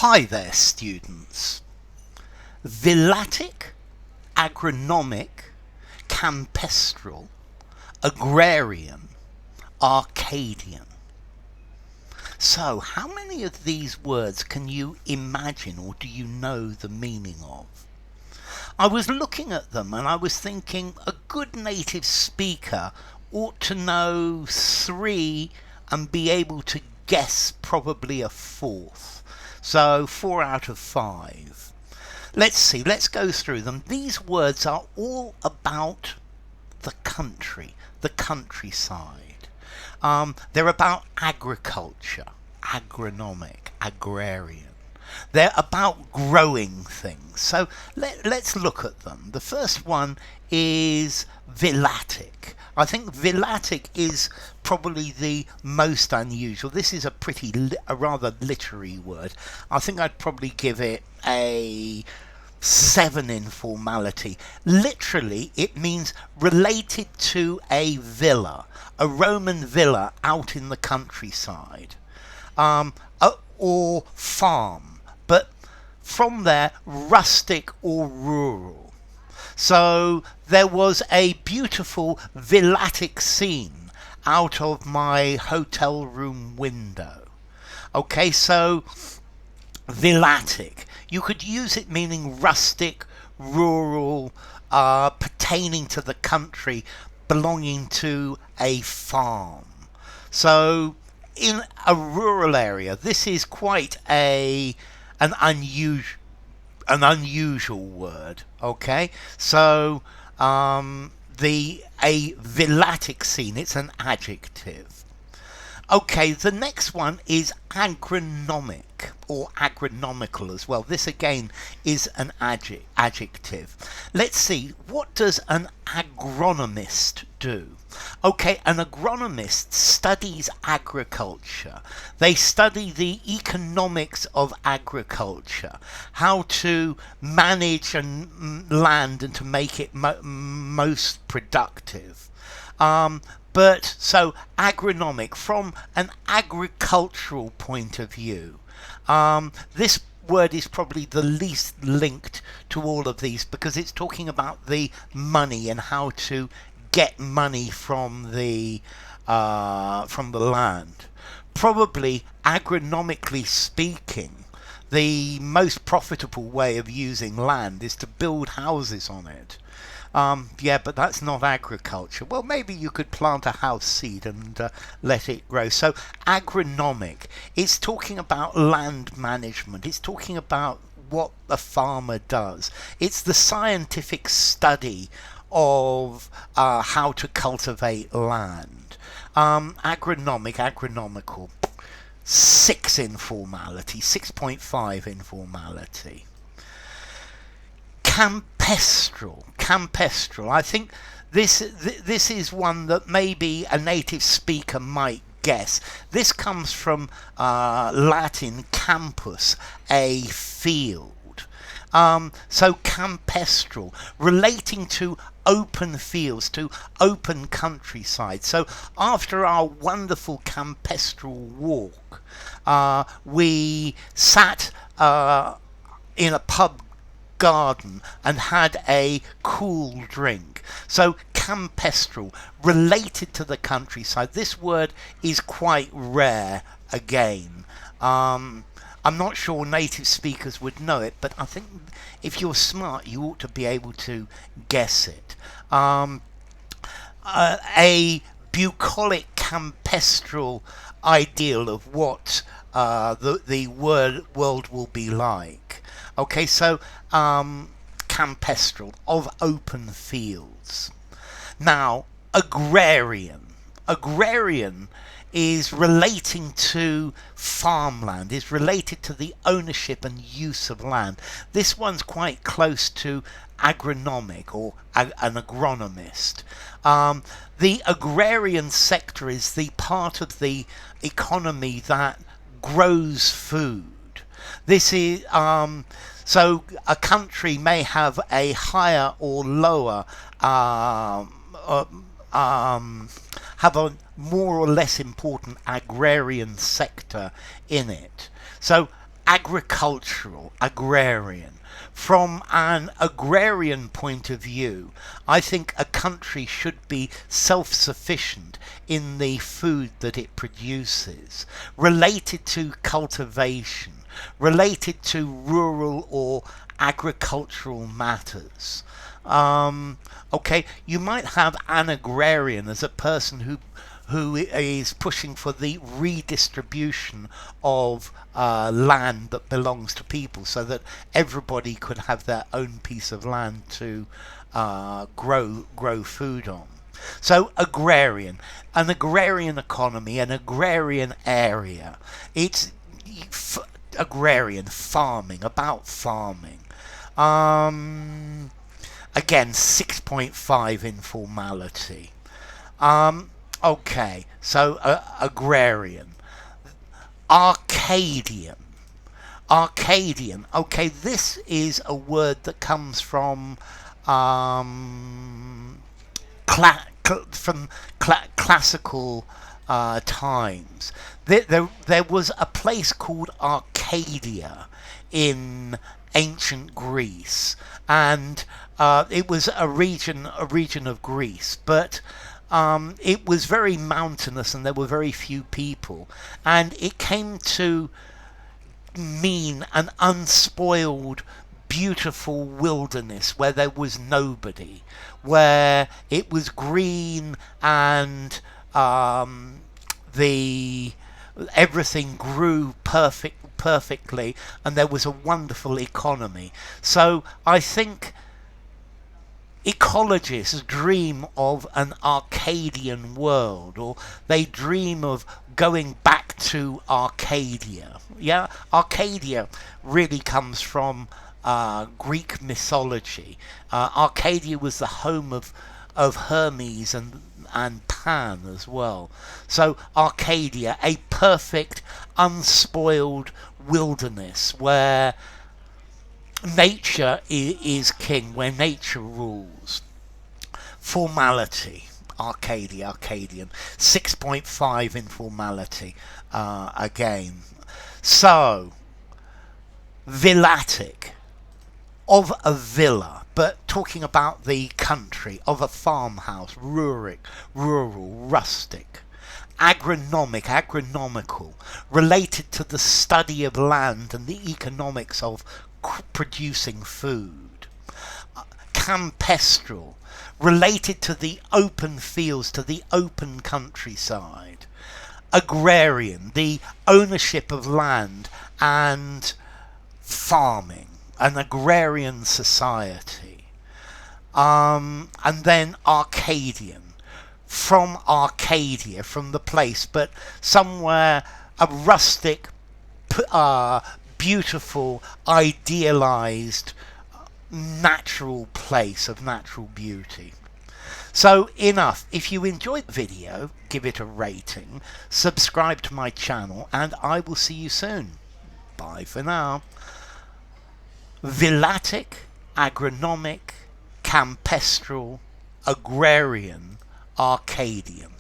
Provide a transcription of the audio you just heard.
Hi there, students. Villatic Agronomic Campestral Agrarian Arcadian. So, how many of these words can you imagine, or do you know the meaning of? I was looking at them and I was thinking a good native speaker ought to know 3 and be able to guess probably a 4th. So 4 out of 5. Let's see, let's go through them. These words are all about the country, the countryside. They're about agriculture, agronomic, agrarian. They're about growing things. So let's look at them. The first one is Villatic. I think Villatic is probably the most unusual. This is a rather literary word. I think I'd probably give it a 7 in formality. Literally, it means related to a villa, a Roman villa out in the countryside, or farm, but from there, rustic or rural. So there was a beautiful villatic scene out of my hotel room window. Okay, so villatic. You could use it meaning rustic, rural, pertaining to the country, belonging to a farm. So in a rural area, this is quite an unusual word. Okay, so a villatic scene, it's an adjective. Okay, the next one is agronomic, or agronomical as well. This again is an adjective. Let's see, what does an agronomist do? Okay, an agronomist studies agriculture. They study the economics of agriculture, how to manage land and to make it most productive. So agronomic, from an agricultural point of view, this word is probably the least linked to all of these, because it's talking about the money and how to get money from the land. Probably, agronomically speaking, the most profitable way of using land is to build houses on it. Yeah, but that's not agriculture. Well, maybe you could plant a house seed and let it grow. So agronomic, it's talking about land management. It's talking about what a farmer does. It's the scientific study of how to cultivate land. Agronomical. 6 in formality, 6.5 in formality. Campestral. I think this is one that maybe a native speaker might guess. This comes from Latin campus, a field. So campestral, relating to open fields, to open countryside. So after our wonderful campestral walk, we sat in a pub garden and had a cool drink. So campestral, related to the countryside. This word is quite rare again. I'm not sure native speakers would know it, but I think if you're smart, you ought to be able to guess it. A bucolic campestral ideal of what the world will be like. Okay, so campestral, of open fields. Now, agrarian. Agrarian is relating to farmland, is related to the ownership and use of land. This one's quite close to agronomic, or an agronomist. The agrarian sector is the part of the economy that grows food. This is so a country may have a higher or lower have a more or less important agrarian sector in it. So agricultural, agrarian. From an agrarian point of view, I think a country should be self-sufficient in the food that it produces, related to cultivation, related to rural or agricultural matters. Okay, you might have an agrarian as a person who is pushing for the redistribution of land that belongs to people, so that everybody could have their own piece of land to grow food on. So agrarian, an agrarian economy, an agrarian area. It's agrarian, farming, about farming. Again, 6.5 informality. Okay, so agrarian. Arcadian. Arcadian. Okay, this is a word that comes from classical times. There was a place called Arcadia in ancient Greece, and it was a region of Greece, but it was very mountainous and there were very few people, and it came to mean an unspoiled, beautiful wilderness where there was nobody, where it was green and the everything grew perfectly, and there was a wonderful economy. So I think ecologists dream of an Arcadian world, or they dream of going back to Arcadia. Yeah, Arcadia really comes from Greek mythology. Arcadia was the home of Hermes and Pan as well. So Arcadia, a perfect, unspoiled wilderness where nature is king, where nature rules. Formality. Arcadian. 6.5 informality again. So, villatic. Of a villa, but talking about the country, of a farmhouse, rural, rustic. Agronomical, related to the study of land and the economics of producing food. Campestral, related to the open fields, to the open countryside. Agrarian, the ownership of land and farming, an agrarian society. And then Arcadian, from Arcadia, from the place, but somewhere, a rustic, beautiful, idealized, natural place of natural beauty. So enough. If you enjoyed the video, give it a rating, subscribe to my channel, and I will see you soon. Bye for now. Villatic Agronomic Campestral Agrarian Arcadian.